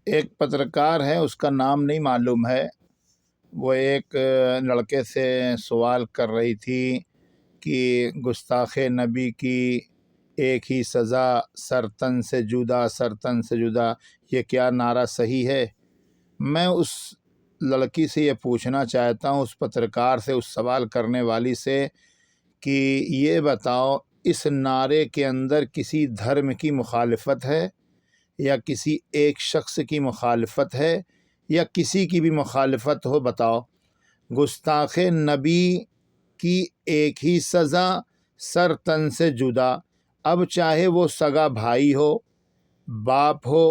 ایک پترکار ہے، اس کا نام نہیں معلوم ہے، وہ ایک لڑکے سے سوال کر رہی تھی کہ گستاخ نبی کی ایک ہی سزا، سر تن سے جدا، سر تن سے جدا، یہ کیا نعرہ صحیح ہے؟ میں اس لڑکی سے یہ پوچھنا چاہتا ہوں، اس پترکار سے، اس سوال کرنے والی سے، کہ یہ بتاؤ اس نعرے کے اندر کسی دھرم کی مخالفت ہے یا کسی ایک شخص کی مخالفت ہے یا کسی کی بھی مخالفت ہو؟ بتاؤ۔ گستاخ نبی کی ایک ہی سزا، سر تن سے جدا۔ اب چاہے وہ سگا بھائی ہو، باپ ہو،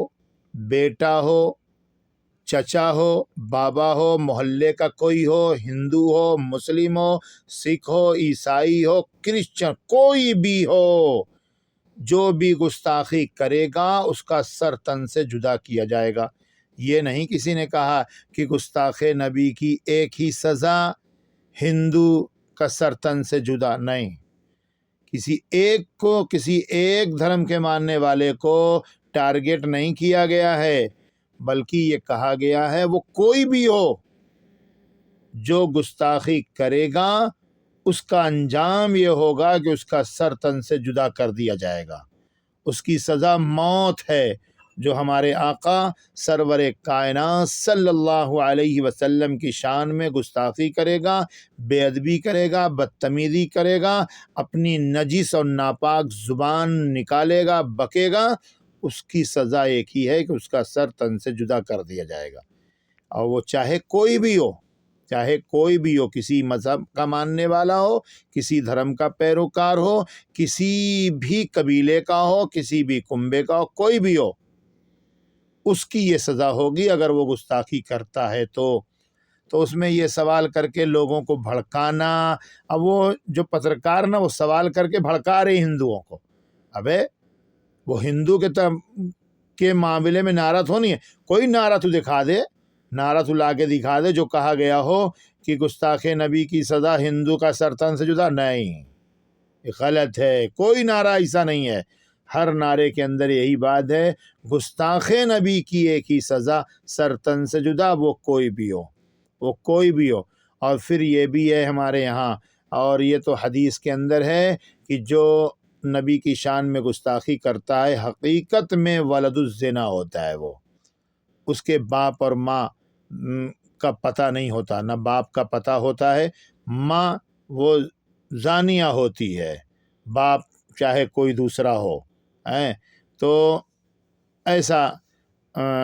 بیٹا ہو، چچا ہو، بابا ہو، محلے کا کوئی ہو، ہندو ہو، مسلم ہو، سکھ ہو، عیسائی ہو، کرسچن، کوئی بھی ہو، جو بھی گستاخی کرے گا اس کا سر تن سے جدا کیا جائے گا۔ یہ نہیں کسی نے کہا کہ گستاخ نبی کی ایک ہی سزا، ہندو کا سر تن سے جدا، نہیں۔ کسی ایک کو، کسی ایک دھرم کے ماننے والے کو ٹارگٹ نہیں کیا گیا ہے، بلکہ یہ کہا گیا ہے وہ کوئی بھی ہو جو گستاخی کرے گا اس کا انجام یہ ہوگا کہ اس کا سر تن سے جدا کر دیا جائے گا، اس کی سزا موت ہے۔ جو ہمارے آقا سرور کائنات صلی اللہ علیہ وسلم کی شان میں گستاخی کرے گا، بے ادبی کرے گا، بدتمیزی کرے گا، اپنی نجس اور ناپاک زبان نکالے گا، بکے گا، اس کی سزا ایک ہی ہے کہ اس کا سر تن سے جدا کر دیا جائے گا۔ اور وہ چاہے کوئی بھی ہو، چاہے کوئی بھی ہو، کسی مذہب کا ماننے والا ہو، کسی دھرم کا پیروکار ہو، کسی بھی قبیلے کا ہو، کسی بھی کنبے کا ہو، کوئی بھی ہو، اس کی یہ سزا ہوگی اگر وہ گستاخی کرتا ہے تو اس میں یہ سوال کر کے لوگوں کو بھڑکانا۔ اب وہ جو پترکار نا، وہ سوال کر کے بھڑکا رہے ہندوؤں کو۔ ابے وہ ہندو کے معاملے میں نعرہ تو نہیں ہے، کوئی نعرہ تو دکھا دے، نعرہ تو لا کے دکھا دے جو کہا گیا ہو کہ گستاخ نبی کی سزا ہندو کا سر تن سے جدا۔ نہیں، یہ غلط ہے، کوئی نعرہ ایسا نہیں ہے۔ ہر نعرے کے اندر یہی بات ہے، گستاخ نبی کی ایک ہی سزا، سر تن سے جدا، وہ کوئی بھی ہو، وہ کوئی بھی ہو۔ اور پھر یہ بھی ہے ہمارے یہاں، اور یہ تو حدیث کے اندر ہے کہ جو نبی کی شان میں گستاخی کرتا ہے حقیقت میں ولد الزنا ہوتا ہے، وہ اس کے باپ اور ماں کا پتہ نہیں ہوتا، نہ باپ کا پتہ ہوتا ہے، ماں وہ زانیہ ہوتی ہے، باپ چاہے کوئی دوسرا ہو، تو ایسا